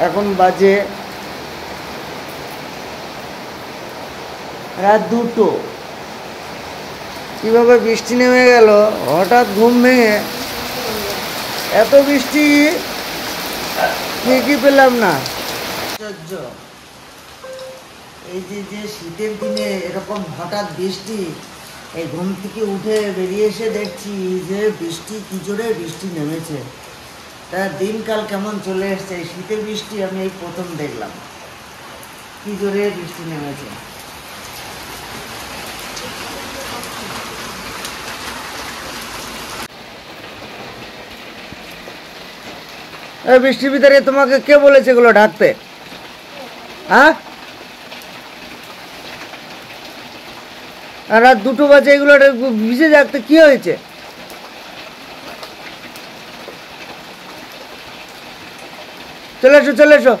এখন বাজে রাত 2টো। কীভাবে বৃষ্টি নেমে গেল হঠাৎ ঘুম ভেঙে, এত বৃষ্টি ঠিকই পেলাম না। এই যে শীতের দিনে এরকম হঠাৎ বৃষ্টি, এই ঘুম থেকে উঠে বেরিয়ে এসে দেখছি যে বৃষ্টি কি জোরে বৃষ্টি নেমেছে। তার দিনকাল কেমন চলে এসছে, শীতের বৃষ্টি আমি এই প্রথম দেখলাম, কি জোরে বৃষ্টি নেমেছে। বৃষ্টির ভিতরে তোমাকে কে বলেছে এগুলো ঢাকতে? হ্যাঁ, আর রাত 2টো বাজে এগুলো ভিজে থাকতে কি হয়েছে? চলে এসো চলে এসো।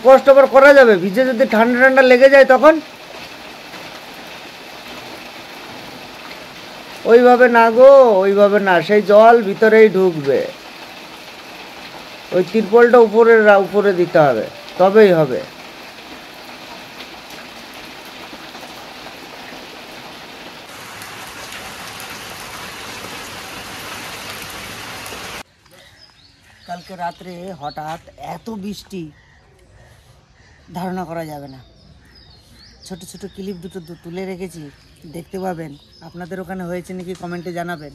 কষ্ট আবার করা যাবে, ভিজে যদি ঠান্ডা ঠান্ডা লেগে যায় তখন? ওইভাবে না গো, ওইভাবে না, সেই জল ভিতরেই ঢুকবে। ওই তিরপলটা উপরে দিতে হবে, তবেই হবে। কালকে রাত্রে হঠাৎ এত বৃষ্টি, ধারণা করা যাবে না। ছোট ছোট ক্লিপ দুটো তুলে রেখেছি, দেখতে পাবেন। আপনাদের ওখানে হয়েছে নাকি কমেন্টে জানাবেন।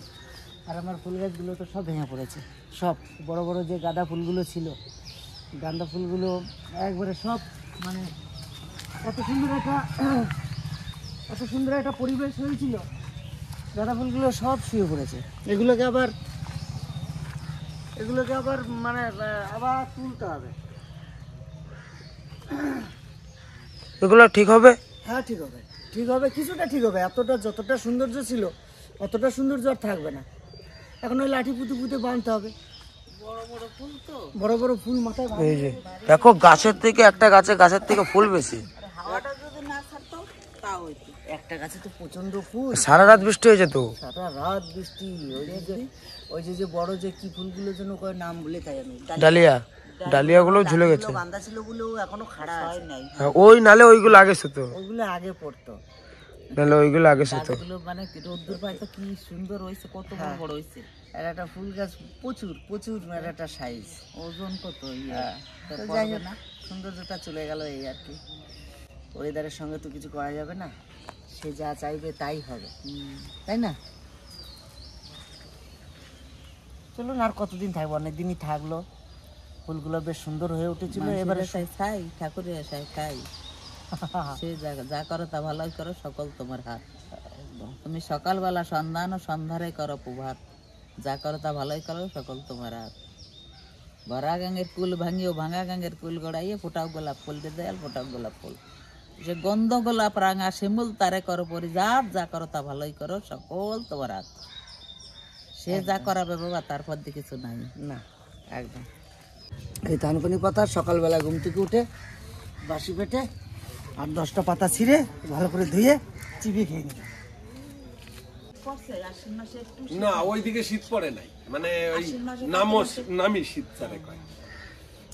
আর আমার ফুল গাছগুলো তো সব ভেঙে পড়েছে, সব বড় বড় যে গাঁদা ফুলগুলো ছিল, গাঁদা ফুলগুলো একবারে সব, মানে এত সুন্দর একটা পরিবেশ হয়েছিল, গাঁদা ফুলগুলো সব শুয়ে পড়েছে। এগুলোকে আবার মানে আবার তুলতে হবে। এগুলো ঠিক হবে? হ্যাঁ ঠিক হবে, ঠিক হবে, কিছুটা ঠিক হবে। এতটা যতটা সৌন্দর্য ছিল অতটা সৌন্দর্য আর থাকবে না। এখন ওই লাঠি পুঁতে বাঁধতে হবে। বড় বড় ফুল তো, বড় বড় ফুল মাথায়। এই যে দেখো, গাছের থেকে ফুল বেশি। হাওয়াটা যদি না ছাড়তো তাও হইতো। একটা গাছে তো প্রচন্ড ফুল। সারা রাত বৃষ্টি হয়েছে তো, সারা রাত বৃষ্টি। ওই যে বড় যে কি ফুলগুলো যেন কয়, নাম বলে তাই আমি, ডালিয়া গুলো ঝুলে গেছে, বাঁধা ছিল বলে এখনো খাড়া হয় নাই। ওই নালে ওইগুলো আগে তো, ওইগুলো আগে পড়তো, নালে ওইগুলো আগে তো। মানে রোদ্দুর পায় তো কি সুন্দর হয়েছে, কত বড় বড় হয়েছে। আর একটা ফুল গাছ প্রচুর একটা সাইজ, ওজন কত। যাই হোক, সৌন্দর্যটা চলে গেল এই আর কি। ওয়েদারের সঙ্গে তো কিছু করা যাবে না, সে যা চাইবে তাই হবে, তাই না? চলুন, আর কতদিন থাকবো, অনেকদিনই থাকলো। ফুলগুলো বেশ সুন্দর হয়ে উঠেছিল। এবারে খাই, ঠাকুরের আশায় খাই। সে যা করো তা ভালোই করো, সকল তোমার হাত। তুমি সকালবেলা সন্ধান ও সন্ধ্যারে করো প্রভাত, যা করো তা ভালোই করো, সকল তোমার হাত। ভরা গাঙ্গের কুল ভাঙিও, ভাঙা গাঙ্গের কুল গড়াইয়ে, ফোটাও গোলাপ ফুল দে, ফোটাও গোলাপ ফুল। যে গন্ধ গোলাপ রাঙা শিমুল তারে করো পরিজাত, যা করো তা ভালোই করো, সকল তোমার হাত। সে যা করাবে বাবা, তারপর দিয়ে কিছু নাই। না, একদম। এই থানকুনি পাতা সকালবেলা ঘুম থেকে উঠে বাসি পেটে 8-10টা পাতা ছিঁড়ে ভালো করে ধুয়ে চিবিয়ে খেয়ে নিই। না, ওইদিকে শীত পড়ে নাই, মানে ওই নামি শীত ছাড়ে কয়,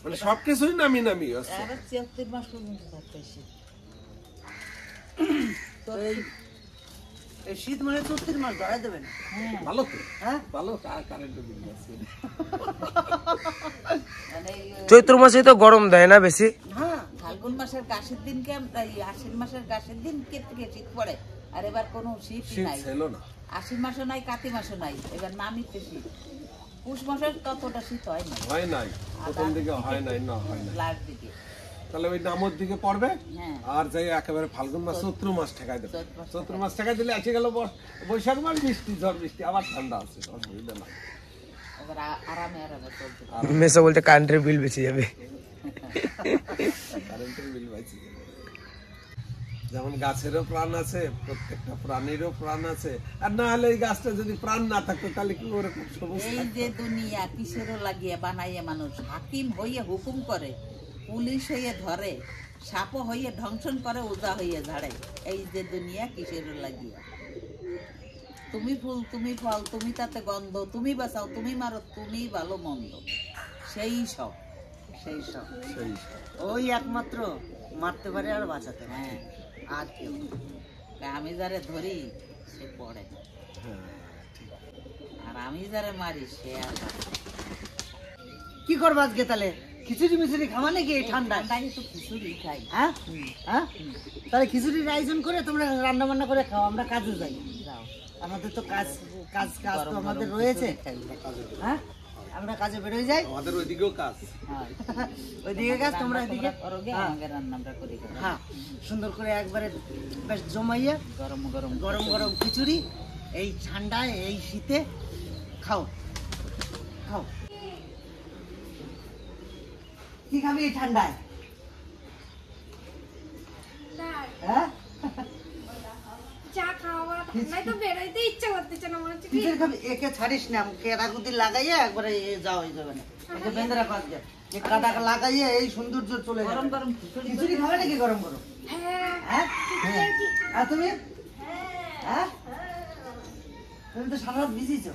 মানে সবকিছুই নামি হচ্ছে। 74 মাস পর্যন্ত থাকতে শীত। এই শীত মানে 34 মাস ধরে দেবেন। ভালো তো, হ্যাঁ ভালো। কারেন্টের বিল আছে। চৈত্র মাসে তো গরম দেয় না বেশি। হ্যাঁ, ফাল্গুন মাসের গাছের দিনকে, আশ্বিন মাসের গাছের দিন থেকে শীত পড়ে। আর এবার কোনো শীত নাই, আশ্বিন মাসও নাই, কাতি মাসও নাই, এবার নামিতে শীত। পুষ মাসের ততটা শীত হয় নাই, প্রথম দিকে হয় নাই, লাস্ট দিকে। তাহলে ওই নামর দিকে পড়বে, আর যাই একেবারে ফাল্গুন মাস, চৈত্র মাস ঠেকাই দেবে। চৈত্র মাস ঠেকাই দিলে এসে গেল বৈশাখ মাস, বৃষ্টি, ঝড় বৃষ্টি, আবার ঠান্ডা আছে, অসুবিধা নাই। মেসো বলতে কারেন্টের বিল বেশি যাবে। কারেন্টের বিল বেশি যাবে। যেমন গাছেরও প্রাণ আছে, প্রত্যেকটা প্রাণীরও প্রাণ আছে। আর না হলে এই গাছটা যদি প্রাণ না থাকতো তাহলে কি ওরকম সবুজ? এই যে দুনিয়া কিসেরও লাগিয়ে বানাইয়ে মানুষ, হাকিম হইয়ে হুকুম করে, পুলিশ হইয়ে ধরে, সাপ হইয়ে ধ্বংসন করে, ওজা হইয়ে ঝাড়ে। এই যে দুনিয়া কিসেরও লাগিয়ে। তুমি ফুল, তুমি ফল, তুমি তাতে গন্ধ, তুমি বাঁচাও, তুমি মারো, তুমি ভালো মন্দ, সেই সব সেই সব সেই ওই একমাত্র মারতে পারে আর বাঁচাতে পারে। হ্যাঁ, আর কেউ না। আমি যারে ধরি সে পড়ে না, হ্যাঁ ঠিক। আর আমি যারে মারি সে আর বাঁচে না। কি করবো আজকে তাহলে? খিচুড়ি মিচুড়ি খাওয়া নাকি এই ঠান্ডায়? ঠান্ডায় তো খিচুড়ি খাই। হ্যাঁ হ্যাঁ, তাহলে খিচুড়ির আয়োজন করে তোমরা রান্না বান্না করে খাও, আমরা কাজে যাই। যাও, আমাদের তো কাজ কাজ কাজ তো আমাদের রয়েছে। হ্যাঁ, আমরা কাজে বেরোয় যাই। আমাদের ওইদিকেও কাজ। হ্যাঁ, ওইদিকে কাজ, তোমরা এদিকে। করোগে, হ্যাঁ। আমাকে রান্না আমরা করি। হ্যাঁ, সুন্দর করে একবারে বেশ জমাইয়া গরম গরম গরম গরম খিচুড়ি এই ঠান্ডায় এই শীতে খাও খাও। কি খাবি এই ঠান্ডায়? হ্যাঁ, চা খাওয়া ঠান্ডায় তো বেরোইতে ইচ্ছা করতেছে না, মনে হচ্ছে কি খিচুড়ি খাবি? একে ছাড়িস না, কেরাকুতি লাগাইয়া একবারে যাওয়া হয়ে যাবে না, একে বেঁধে রাখো আজকে। এই কাটা লাগাইয়া এই সৌন্দর্য চলে যাবে। গরম গরম খিচুড়ি খিচুড়ি খাবে নাকি গরম গরম? হ্যাঁ হ্যাঁ, আর তুমি? হ্যাঁ, তুমি তো সারা রাত ভিজিছো।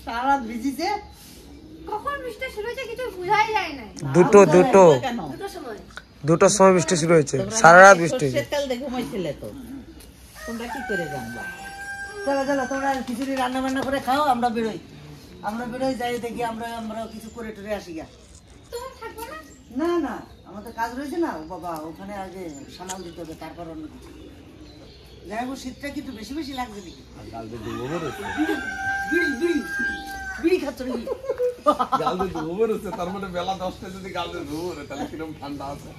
সারা রাত ভিজিছে। কখন বৃষ্টি শুরু হয়েছে কিছু বোঝাই যায় না। দুটো কেন? দুটোর সময় বৃষ্টি শুরু হয়েছে, সারা রাত বৃষ্টি হয়েছে। সর্ষের তেল দিয়ে ঘুমাইছিলে তো, তোমরা কি করে জানবা? চলো চলো, তোমরা খিচুড়ি রান্না বান্না করে খাও, আমরা বেরোই। আমরা বেরোই যাই, দেখি আমরা কিছু করে টরে আসি গা। তুমি থাকবে না? না না, আমাদের কাজ রয়েছে না। ও বাবা, ওখানে আগে সামাল দিতে হবে, তারপর অন্য কিছু। যাই হোক, শীতটা কিন্তু বেশি বেশি লাগছে নাকি? গালতে ডুবো রয়েছে, বিড়ি বিড়ি বিড়ি খাচ্ছ নাকি? গালতে ডুবো রয়েছে। তার মানে বেলা 10টায় যদি গালতে ডুবো রে, তাহলে কিরকম ঠান্ডা আছে।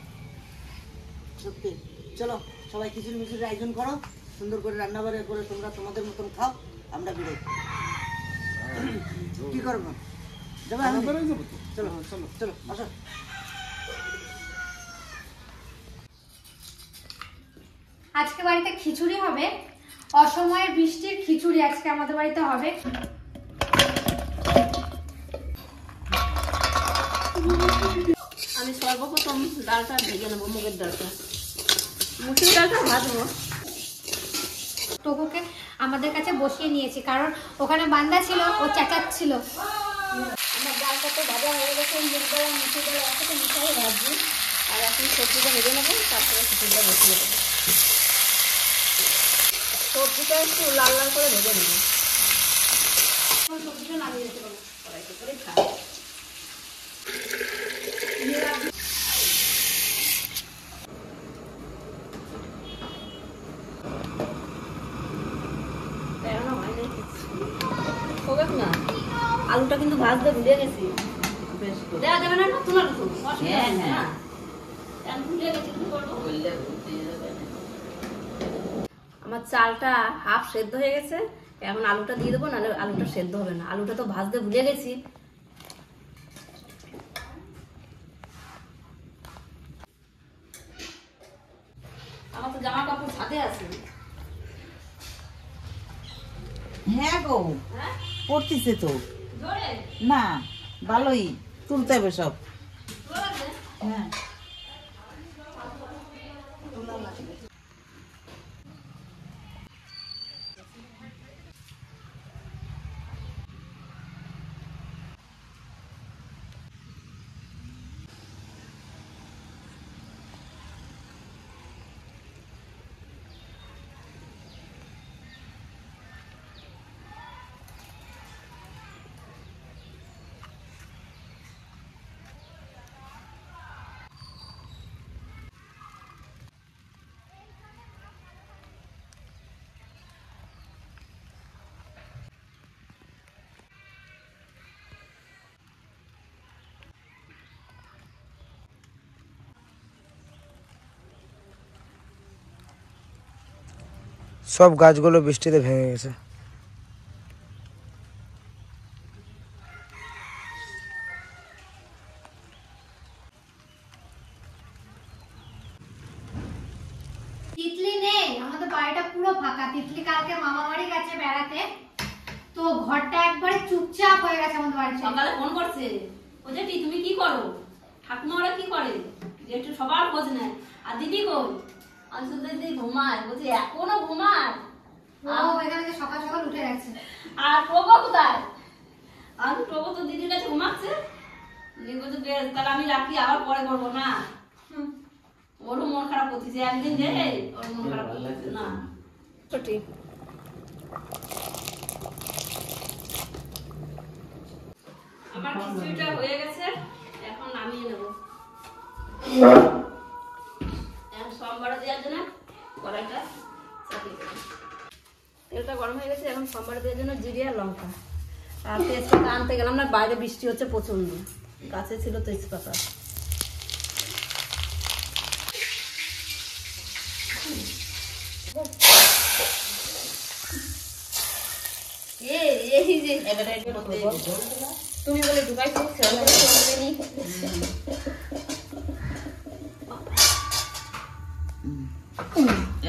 সত্যি। চলো, সবাই খিচুড়ি মিচুড়ি আয়োজন করো, সুন্দর করে রান্না বান্না করে তোমরা তোমাদের মতন খাও, আমরা বেরোই। কি করবো? যাবে? আমরা বেরোয় যাবো তো। চলো চলো চলো, আসো। আজকে বাড়িতে খিচুড়ি হবে, অসময়ের বৃষ্টির খিচুড়ি আজকে আমাদের বাড়িতে হবে। আমি সর্বপ্রথম ডালটা ভেজে নেবো, মুগের ডালটা, মুসুর ডালটা ভাজবো। টোকোকে আমাদের কাছে বসিয়ে নিয়েছি, কারণ ওখানে বান্দা ছিল, ও চেঁচাচ্ছিল। আমার ডালটা তো ভাজা হয়ে গেছে, মুগ ডাল আর মুসুর ডাল একসাথে মিশিয়ে ভাজবো। আর এখন সবজিটা ভেজে নেবো, তারপরে খিচুড়িটা বসিয়ে দেবো। সবজিটা একটু লাল লাল করে ভেজে নেবো। সবজিটা নামিয়ে রেখে দেবো, কড়াইতে করে খাবো। আলুটা কিন্তু ভাজতে ভুলে গেছি। দেওয়া যাবে না, নতুন আলু তো হ্যাঁ, হ্যাঁ। ভুলে গেছি, কি করবো? বললে বুঝতে যাবে না। আমার চালটা হাফ সেদ্ধ হয়ে গেছে, এখন আলুটা দিয়ে দেবো, নাহলে আলুটা সেদ্ধ হবে না। আলুটা তো ভাজতে ভুলে গেছি। আমার তো জামা কাপড় ছাদে আছে। হ্যাঁ গো, হ্যাঁ, পড়তিছে তো। জোরে না, ভালোই তুলতে হবে সব। জোরে। হ্যাঁ, সব গাছগুলো বৃষ্টিতে ভেঙে গেছে। তিতলি নেই, আমাদের বাড়িটা পুরো ফাঁকা। তিতলি কালকে মামা বাড়ি গেছে বেড়াতে, তো ঘরটা একবারে চুপচাপ হয়ে গেছে আমাদের বাড়িতে। সকালে ফোন করছে, ও জেঠি তুমি কি করো, ঠাকুমা ওরা কি করে, জেঠু সবার খোঁজ নেয়। আর দিদি কই? আমি শুধু দিদি ঘুমায়, বলছি এখনো ঘুমায়। ও এখানে যে সকাল সকাল উঠে গেছে। আর প্রভা কোথায়? আমি প্রভা তো দিদির কাছে ঘুমাচ্ছে। দিদি বলছে বেশ, তাহলে আমি রাখি, আবার পরে করবো না। ওরও মন খারাপ করতেছে একদিন যে, ওর মন খারাপ করতেছে না। ঠিক আমার খিচুড়িটা হয়ে গেছে, এখন নামিয়ে নেব। এখন সোমবারে দেওয়ার জন্য কড়াইটা চাপিয়ে দেবো। তেলটা গরম হয়ে গেছে, এখন সোমবারে দেওয়ার জন্য জিরে আর লঙ্কা। আর তেজপাতা আনতে গেলাম না, বাইরে বৃষ্টি হচ্ছে প্রচন্ড, গাছে ছিল তেজপাতা। তুমি বলে ঢুকাই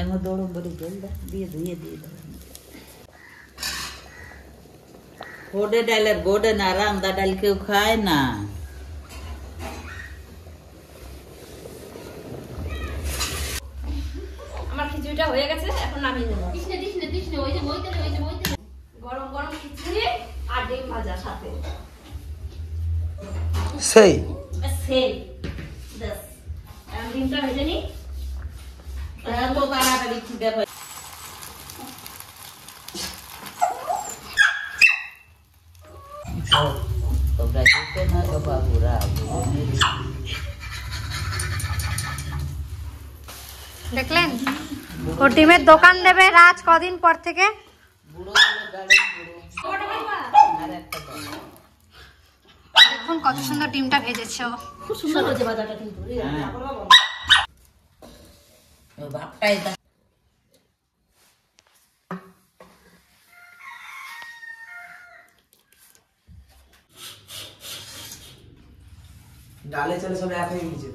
এর মধ্যে ওরম বলে জল দিয়ে ধুয়ে দিয়ে দেবো। গোডে ডালের গোডে না, রান্দা ডাল কেউ খায় না। আমার খিচুড়িটা হয়ে গেছে, এখন নামিয়ে নেবো। গরম গরম খিচুড়ি আর ডিম ভাজা সাথে, সেই সেই ব্যাস। এখন ডিমটা ভেজে নিই। এত তাড়াতাড়ি খিদে পায়। তোমরা যেতে না তো বাবুরা, দেখলেন ও ডিমের দোকান দেবে রাজ কদিন পর থেকে। বুড়ো হলো গাড়ি বুড়ো। আর একটা দাও। দেখুন কত সুন্দর ডিমটা ভেজেছে ও। খুব সুন্দর হয়েছে ভাজাটা কিন্তু। ভাবটাই দা। ডালে চলে সব এক হয়ে গেছে।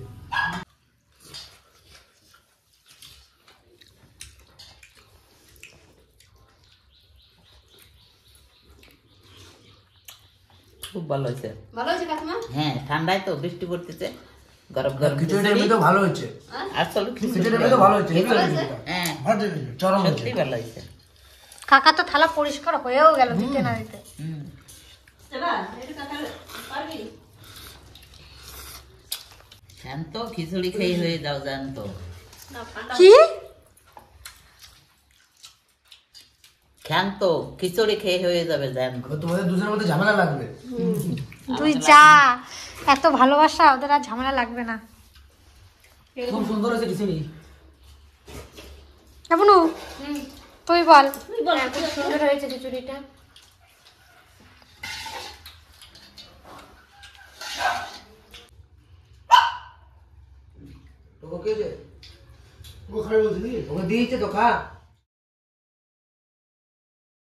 খুব ভালো হয়েছে। ভালো হয়েছে কাকিমা? হ্যাঁ, ঠান্ডায় তো বৃষ্টি পড়তেছে, গরম গরম খিচুড়িটা এমনি তো ভালো হচ্ছে। আসলে খিচুড়িটা এমনি তো ভালো হচ্ছে। হ্যাঁ, চরম হচ্ছে। সত্যি ভালো হয়েছে। কাকা তো থালা পরিষ্কার হয়েও গেল দিতে না দিতে। পারবি? শান্ত খিচুড়ি খেয়ে হয়ে যাও জানতো। কি শান্ত খিচুড়ি খেয়ে হয়ে যাবে জানতো। তোমাদের দুজনের মধ্যে ঝামেলা লাগবে। তুই যা, এত ভালোবাসা, ওদের আর ঝামেলা লাগবে না। খুব সুন্দর হয়েছে খিচুড়ি। এবনু তুই বল। খুব সুন্দর হয়েছে খিচুড়িটা। ওকে দিয়েছে তো খা।